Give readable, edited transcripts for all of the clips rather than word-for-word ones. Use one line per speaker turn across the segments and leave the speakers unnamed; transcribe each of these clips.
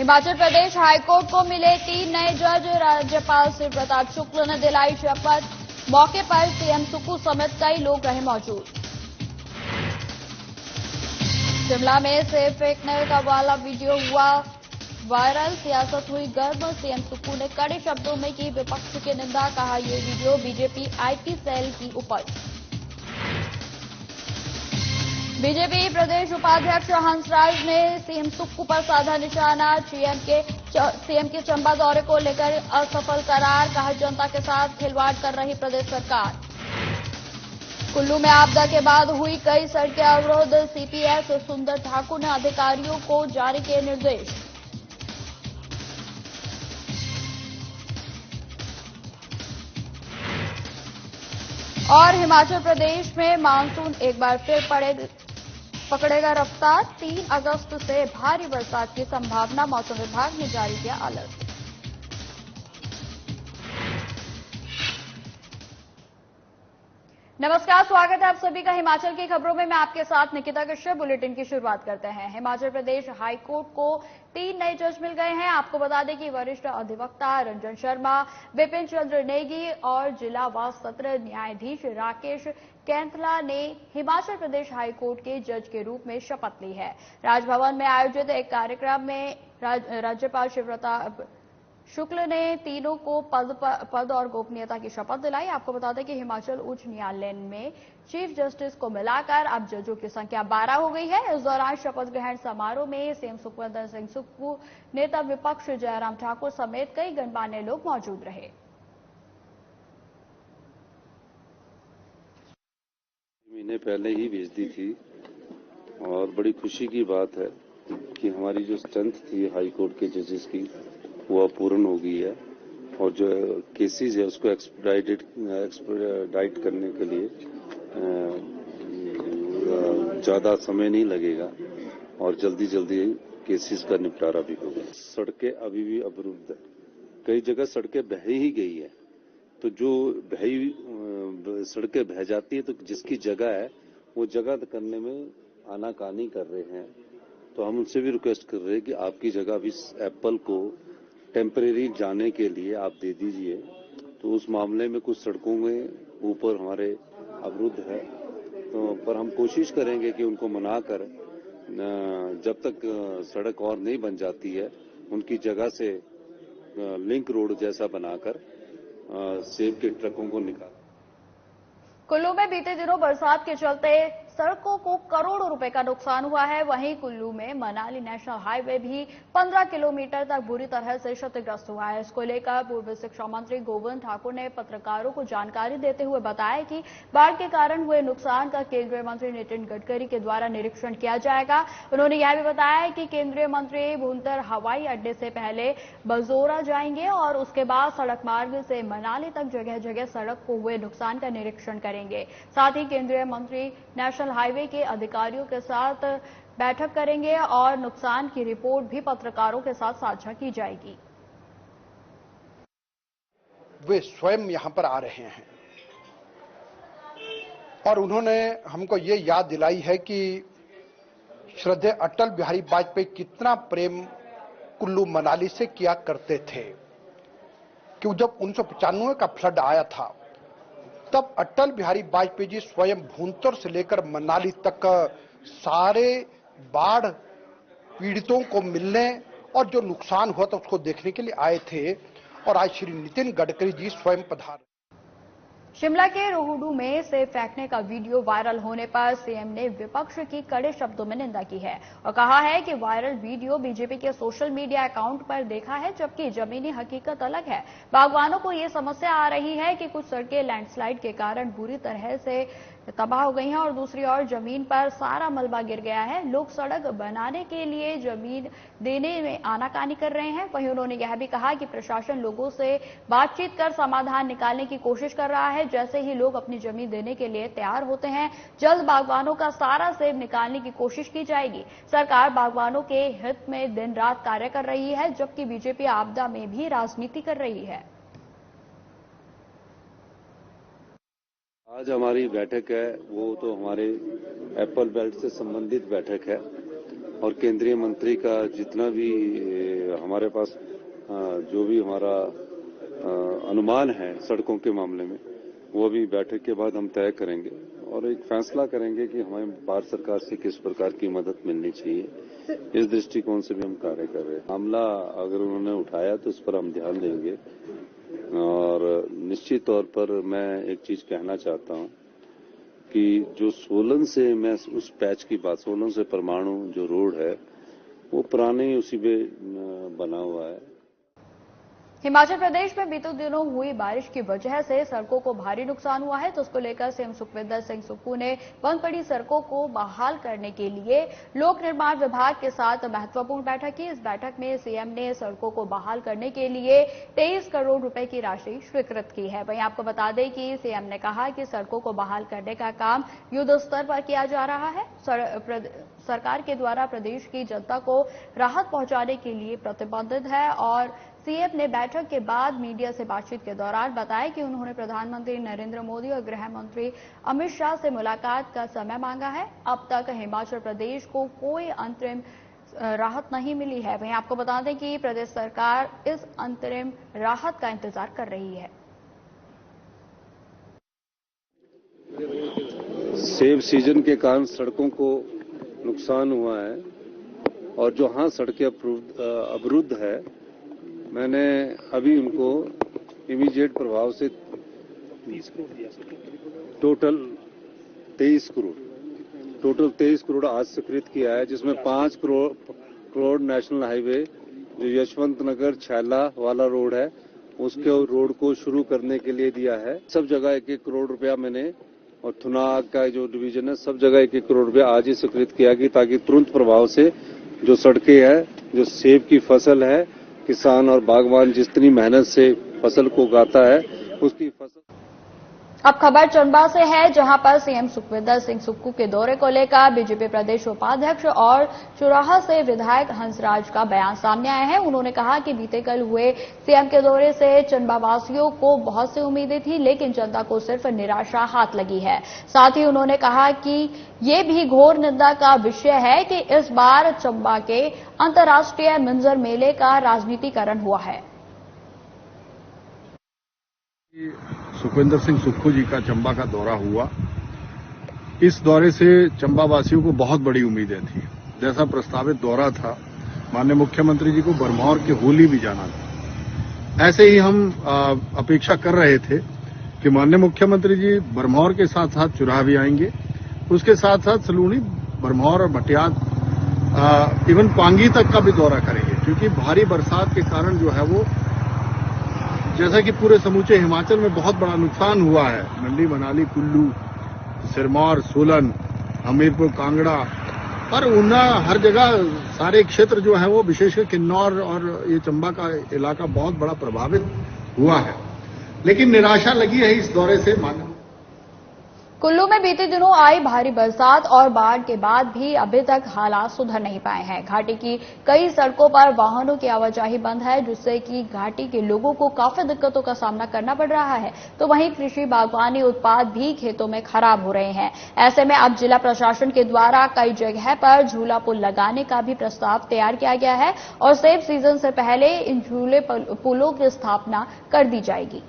Himachal Pradesh high court को मिले 3 नए जज। राज्यपाल शिव प्रताप शुक्ल ने दिलाई शपथ। मौके पर सीएम सुक्खू समेत कई लोग रहे मौजूद। शिमला में सेब फेंकने का वाला वीडियो हुआ वायरल। सियासत हुई गर्म। सीएम सुक्खू ने कड़े शब्दों में की विपक्ष की निंदा। कहा यह वीडियो बीजेपी आईटी सेल की उपज। बीजेपी प्रदेश उपाध्यक्ष हंसराज ने सीएम सुक्खू पर साधा निशाना। सीएम के चंबा दौरे को लेकर असफल करार। कहा जनता के साथ खिलवाड़ कर रही प्रदेश सरकार। कुल्लू में आपदा के बाद हुई कई सड़कें अवरोध। सीपीएस सुंदर ठाकुर ने अधिकारियों को जारी किए निर्देश। और हिमाचल प्रदेश में मानसून एक बार फिर पकड़ेगा रफ्तार। 3 अगस्त से भारी बरसात की संभावना। मौसम विभाग ने जारी किया अलर्ट। नमस्कार, स्वागत है आप सभी का हिमाचल की खबरों में। मैं आपके साथ निकिता कश्यप। बुलेटिन की शुरुआत करते हैं। हिमाचल प्रदेश हाईकोर्ट को 3 नए जज मिल गए हैं। आपको बता दें कि वरिष्ठ अधिवक्ता रंजन शर्मा, विपिन चंद्र नेगी और जिला व सत्र न्यायाधीश राकेश कैंथला ने हिमाचल प्रदेश हाईकोर्ट के जज के रूप में शपथ ली है। राजभवन में आयोजित एक कार्यक्रम में राज्यपाल शिव प्रताप शुक्ल ने तीनों को पद और गोपनीयता की शपथ दिलाई। आपको बता दें कि हिमाचल उच्च न्यायालय में चीफ जस्टिस को मिलाकर अब जजों की संख्या 12 हो गई है। इस दौरान शपथ ग्रहण समारोह में सीएम सुखविंदर सिंह सुक्खू, नेता विपक्ष जयराम ठाकुर समेत कई गणमान्य लोग मौजूद रहे।
महीने पहले ही भेज दी थी और बड़ी खुशी की बात है कि हमारी जो स्ट्रेंथ थी हाईकोर्ट के जजेस की वो पूर्ण हो गई है और जो केसेस है उसको एक्सपेडाइट करने के लिए ज्यादा समय नहीं लगेगा और जल्दी जल्दी केसेस का निपटारा भी होगा। सड़कें अभी भी अवरुद्ध है, कई जगह सड़कें बह ही गई है, तो जो सड़कें बह जाती है तो जिसकी जगह है वो जगह करने में आनाकानी कर रहे हैं। तो हम उनसे भी रिक्वेस्ट कर रहे हैं कि आपकी जगह अभी एप्पल को टेम्परेरी जाने के लिए आप दे दीजिए। तो उस मामले में कुछ सड़कों में ऊपर हमारे अवरुद्ध है, तो पर हम कोशिश करेंगे कि उनको मनाकर जब तक सड़क और नहीं बन जाती है उनकी जगह से लिंक रोड जैसा बनाकर सेब के ट्रकों को निकाल।
कुल्लू में बीते दिनों बरसात के चलते सड़कों को करोड़ों रुपए का नुकसान हुआ है। वहीं कुल्लू में मनाली नेशनल हाईवे भी 15 किलोमीटर तक बुरी तरह से क्षतिग्रस्त हुआ है। इसको लेकर पूर्व शिक्षा मंत्री गोविंद ठाकुर ने पत्रकारों को जानकारी देते हुए बताया कि बाढ़ के कारण हुए नुकसान का केंद्रीय मंत्री नितिन गडकरी के द्वारा निरीक्षण किया जाएगा। उन्होंने यह भी बताया कि केंद्रीय मंत्री भुंतर हवाई अड्डे से पहले बजोरा जाएंगे और उसके बाद सड़क मार्ग से मनाली तक जगह जगह सड़क को हुए नुकसान का निरीक्षण करेंगे। साथ ही केंद्रीय मंत्री नेशनल हाईवे के अधिकारियों के साथ बैठक करेंगे और नुकसान की रिपोर्ट भी पत्रकारों के साथ साझा की जाएगी।
वे स्वयं यहां पर आ रहे हैं और उन्होंने हमको ये याद दिलाई है कि श्रद्धेय अटल बिहारी वाजपेयी कितना प्रेम कुल्लू मनाली से किया करते थे कि जब 1995 का फ्लड आया था तब अटल बिहारी वाजपेयी जी स्वयं भूंतर से लेकर मनाली तक सारे बाढ़ पीड़ितों को मिलने और जो नुकसान हुआ था उसको देखने के लिए आए थे और आज श्री नितिन गडकरी जी स्वयं पधारे।
शिमला के रोहडू में सेब फेंकने का वीडियो वायरल होने पर सीएम ने विपक्ष की कड़े शब्दों में निंदा की है और कहा है कि वायरल वीडियो बीजेपी के सोशल मीडिया अकाउंट पर देखा है, जबकि जमीनी हकीकत अलग है। बागवानों को ये समस्या आ रही है कि कुछ सड़कें लैंडस्लाइड के कारण बुरी तरह से तबाह हो गई हैं और दूसरी ओर जमीन पर सारा मलबा गिर गया है। लोग सड़क बनाने के लिए जमीन देने में आनाकानी कर रहे हैं। वहीं उन्होंने यह भी कहा कि प्रशासन लोगों से बातचीत कर समाधान निकालने की कोशिश कर रहा है। जैसे ही लोग अपनी जमीन देने के लिए तैयार होते हैं, जल्द बागवानों का सारा सेब निकालने की कोशिश की जाएगी। सरकार बागवानों के हित में दिन रात कार्य कर रही है, जबकि बीजेपी आपदा में भी राजनीति कर रही है।
आज हमारी बैठक है वो तो हमारे एप्पल बेल्ट से संबंधित बैठक है और केंद्रीय मंत्री का जितना भी हमारे पास जो भी हमारा अनुमान है सड़कों के मामले में, वो भी बैठक के बाद हम तय करेंगे और एक फैसला करेंगे कि हमें भारत सरकार से किस प्रकार की मदद मिलनी चाहिए। इस दृष्टिकोण से भी हम कार्य कर रहे हैं। मामला अगर उन्होंने उठाया तो इस पर हम ध्यान देंगे और निश्चित तौर पर मैं एक चीज कहना चाहता हूं कि जो सोलन से मैं उस पैच की बात, सोलन से परमाणु जो रोड है वो पुराने उसी पे बना हुआ है।
हिमाचल प्रदेश में बीते दिनों हुई बारिश की वजह से सड़कों को भारी नुकसान हुआ है, तो उसको लेकर सीएम सुखविंदर सिंह सुक्खू ने बंद पड़ी सड़कों को बहाल करने के लिए लोक निर्माण विभाग के साथ महत्वपूर्ण बैठक की। इस बैठक में सीएम ने सड़कों को बहाल करने के लिए 23 करोड़ रुपए की राशि स्वीकृत की है। वहीं आपको बता दें कि सीएम ने कहा कि सड़कों को बहाल करने का काम युद्ध स्तर पर किया जा रहा है। सरकार के द्वारा प्रदेश की जनता को राहत पहुंचाने के लिए प्रतिबद्ध है और सीएम ने बैठक के बाद मीडिया से बातचीत के दौरान बताया कि उन्होंने प्रधानमंत्री नरेंद्र मोदी और गृह मंत्री अमित शाह से मुलाकात का समय मांगा है। अब तक हिमाचल प्रदेश को कोई अंतरिम राहत नहीं मिली है। वहीं आपको बता दें कि प्रदेश सरकार इस अंतरिम राहत का इंतजार कर रही है।
सेब सीजन के कारण सड़कों को नुकसान हुआ है और जो सड़कें अवरुद्ध है, मैंने अभी उनको इमीडिएट प्रभाव से 30 करोड़ दिया, टोटल 23 करोड़ आज स्वीकृत किया है, जिसमें 5 करोड़ नेशनल हाईवे जो यशवंत नगर छैला वाला रोड है उसके रोड को शुरू करने के लिए दिया है। सब जगह 1-1 करोड़ रुपया मैंने, और थुनाग का जो डिवीजन है सब जगह 1-1 करोड़ रुपया आज ही स्वीकृत किया कि ताकि तुरंत प्रभाव से जो सड़कें है, जो सेब की फसल है, किसान और बागवान जितनी मेहनत से फसल को उगाता है उसकी फसल।
अब खबर चंबा से है, जहां पर सीएम सुखविंदर सिंह सुक्खू के दौरे को लेकर बीजेपी प्रदेश उपाध्यक्ष और चुराहा से विधायक हंसराज का बयान सामने आया है। उन्होंने कहा कि बीते कल हुए सीएम के दौरे से चंबा वासियों को बहुत सी उम्मीदें थी, लेकिन जनता को सिर्फ निराशा हाथ लगी है। साथ ही उन्होंने कहा कि ये भी घोर निंदा का विषय है कि इस बार चंबा के अंतर्राष्ट्रीय मिंजर मेले का राजनीतिकरण हुआ है।
सुखविंदर सिंह सुक्खू जी का चंबा का दौरा हुआ। इस दौरे से चंबा वासियों को बहुत बड़ी उम्मीदें थी। जैसा प्रस्तावित दौरा था, माननीय मुख्यमंत्री जी को बरमौर के होली भी जाना था। ऐसे ही हम अपेक्षा कर रहे थे कि माननीय मुख्यमंत्री जी बरमौर के साथ साथ चुराहा भी आएंगे, उसके साथ साथ सलूनी, बरमौर और भटियात, इवन पांगी तक का भी दौरा करेंगे, क्योंकि भारी बरसात के कारण जो है वो, जैसा कि पूरे समूचे हिमाचल में बहुत बड़ा नुकसान हुआ है, मंडी, मनाली, कुल्लू, सिरमौर, सोलन, हमीरपुर, कांगड़ा और ऊना, हर जगह सारे क्षेत्र जो है वो, विशेषकर किन्नौर और ये चंबा का इलाका बहुत बड़ा प्रभावित हुआ है। लेकिन निराशा लगी है इस दौरे से। मानो
कुल्लू में बीते दिनों आई भारी बरसात और बाढ़ के बाद भी अभी तक हालात सुधर नहीं पाए हैं। घाटी की कई सड़कों पर वाहनों की आवाजाही बंद है, जिससे कि घाटी के लोगों को काफी दिक्कतों का सामना करना पड़ रहा है। तो वहीं कृषि बागवानी उत्पाद भी खेतों में खराब हो रहे हैं। ऐसे में अब जिला प्रशासन के द्वारा कई जगह पर झूला पुल लगाने का भी प्रस्ताव तैयार किया गया है और सेब सीजन से पहले इन झूले पुलों की स्थापना कर दी जाएगी।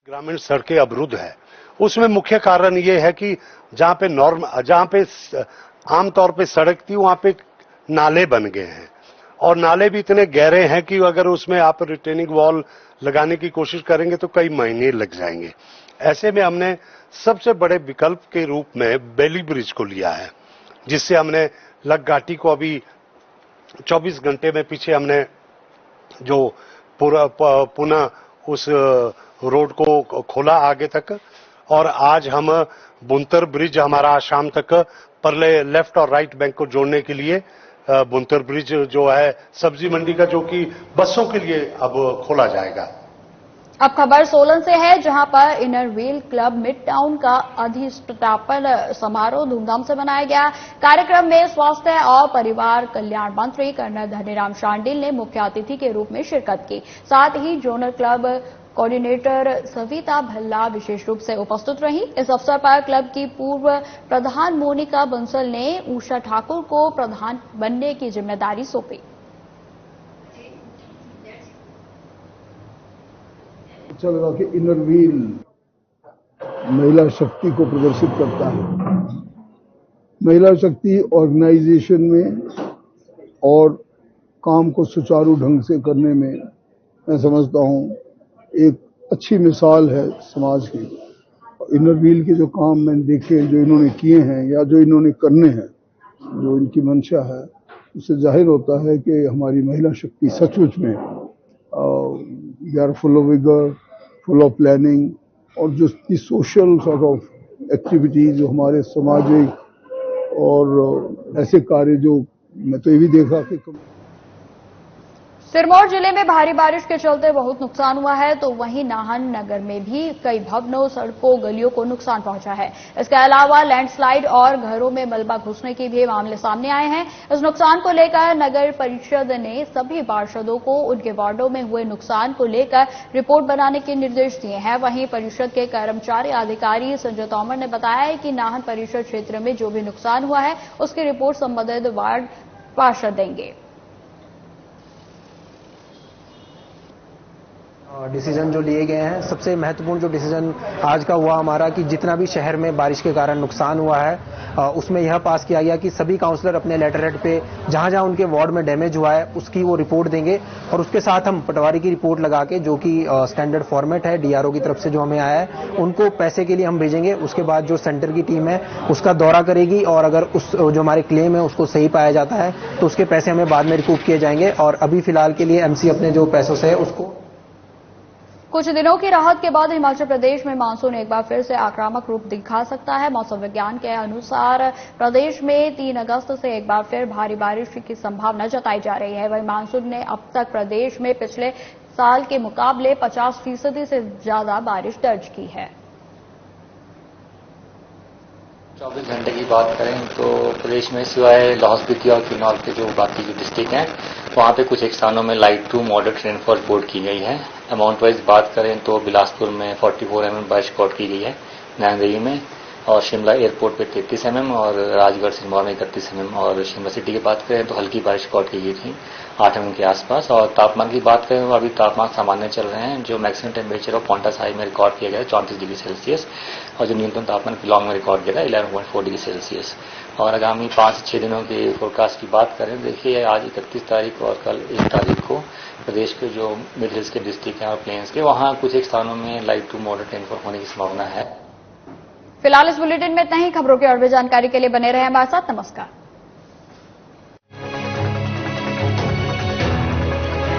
ग्रामीण सड़कें अवरुद्ध है, उसमें मुख्य कारण ये है कि जहां पे आमतौर पे सड़क थी वहां पे नाले बन गए हैं और नाले भी इतने गहरे हैं कि अगर उसमें आप रिटेनिंग वॉल लगाने की कोशिश करेंगे तो कई महीने लग जाएंगे। ऐसे में हमने सबसे बड़े विकल्प के रूप में बेली ब्रिज को लिया है, जिससे हमने लग घाटी को अभी 24 घंटे में पीछे हमने जो पुनः उस रोड को खोला आगे तक, और आज हम बुंतर ब्रिज हमारा शाम तक परले लेफ्ट और राइट बैंक को जोड़ने के लिए बुंतर ब्रिज जो है सब्जी मंडी का, जो कि बसों के लिए अब खोला जाएगा।
अब खबर सोलन से है, जहां पर inner wheel club mid town का अधिष्ठापन समारोह धूमधाम से मनाया गया। कार्यक्रम में स्वास्थ्य और परिवार कल्याण मंत्री कर्नल धनीराम शांडिल ने मुख्य अतिथि के रूप में शिरकत की। साथ ही zonal club coordinator Savita Bhalla विशेष रूप से उपस्थित रही। इस अवसर पर क्लब की पूर्व प्रधान मोनिका बंसल ने उषा ठाकुर को प्रधान बनने की जिम्मेदारी सौंपी।
अच्छा लगा कि इनर व्हील महिला शक्ति को प्रदर्शित करता है। महिला शक्ति ऑर्गेनाइजेशन में और काम को सुचारू ढंग से करने में मैं समझता हूं एक अच्छी मिसाल है समाज की। इनर व्हील के जो काम मैंने देखे, जो इन्होंने किए हैं या जो इन्होंने करने हैं, जो इनकी मंशा है, उससे जाहिर होता है कि हमारी महिला शक्ति सचमुच में they are full of vigour, full of planning, और जो सोशल सॉर्ट ऑफ एक्टिविटीज जो हमारे सामाजिक और ऐसे कार्य जो मैं तो ये भी देखा कि
सिरमौर जिले में भारी बारिश के चलते बहुत नुकसान हुआ है, तो वहीं नाहन नगर में भी कई भवनों, सड़कों, गलियों को नुकसान पहुंचा है। इसके अलावा लैंडस्लाइड और घरों में मलबा घुसने के भी मामले सामने आए हैं। इस नुकसान को लेकर नगर परिषद ने सभी पार्षदों को उनके वार्डों में हुए नुकसान को लेकर रिपोर्ट बनाने के निर्देश दिए हैं। वहीं परिषद के कर्मचारी अधिकारी संजय तोमर ने बताया है कि नाहन परिषद क्षेत्र में जो भी नुकसान हुआ है उसकी रिपोर्ट संबंधित वार्ड पार्षद देंगे।
डिसीजन जो लिए गए हैं, सबसे महत्वपूर्ण जो डिसीजन आज का हुआ हमारा कि जितना भी शहर में बारिश के कारण नुकसान हुआ है उसमें यह पास किया गया कि सभी काउंसलर अपने लेटर हेड पे जहां जहां उनके वार्ड में डैमेज हुआ है उसकी वो रिपोर्ट देंगे, और उसके साथ हम पटवारी की रिपोर्ट लगा के, जो कि स्टैंडर्ड फॉर्मेट है डीआरओ की तरफ से जो हमें आया है, उनको पैसे के लिए हम भेजेंगे। उसके बाद जो सेंटर की टीम है उसका दौरा करेगी, और अगर उस जो हमारे क्लेम है उसको सही पाया जाता है तो उसके पैसे हमें बाद में रिकूप किए जाएंगे। और अभी फिलहाल के लिए एमसी अपने जो पैसों से है उसको
कुछ दिनों की राहत के बाद हिमाचल प्रदेश में मानसून एक बार फिर से आक्रामक रूप दिखा सकता है। मौसम विज्ञान के अनुसार प्रदेश में 3 अगस्त से एक बार फिर भारी बारिश की संभावना जताई जा रही है। वहीं मानसून ने अब तक प्रदेश में पिछले साल के मुकाबले 50% से ज्यादा बारिश दर्ज की है।
24 घंटे की बात करें तो प्रदेश में सिवाय लाहौल स्पीति और किन्नौर के जो बाकी जो डिस्ट्रिक्ट हैं वहां पे कुछ एक स्थानों में light to moderate rainfall report की गई है। अमाउंट वाइज बात करें तो बिलासपुर में 44 mm बारिश रिकॉर्ड की गई है, नैनदेवी में, और शिमला एयरपोर्ट पे 33 mm, और राजगढ़ सिरमौर में 31 mm, और शिमला सिटी की बात करें तो हल्की बारिश रिकॉर्ड की गई थी 8 mm के आसपास। और तापमान की बात करें तो अभी तापमान सामान्य चल रहे हैं। जो maximum temperature of Paonta Sahib में रिकॉर्ड किया गया 34 डिग्री सेल्सियस, और जो न्यूनतम तापमान पिलॉन्ग में रिकॉर्ड किया गया 11.4 डिग्री सेल्सियस। और आगामी 5 से 6 दिनों के फोरकास्ट की बात करें, देखिए आज 31 तारीख और कल 1 तारीख को प्रदेश के जो मिड हिल्स के डिस्ट्रिक्ट हैं और प्लेन्स के, वहां कुछ एक स्थानों में लाइट टू मॉडरेट रेनफॉल होने की संभावना है।
फिलहाल इस बुलेटिन में इतना ही। खबरों की और भी जानकारी के लिए बने रहे हमारे साथ। नमस्कार।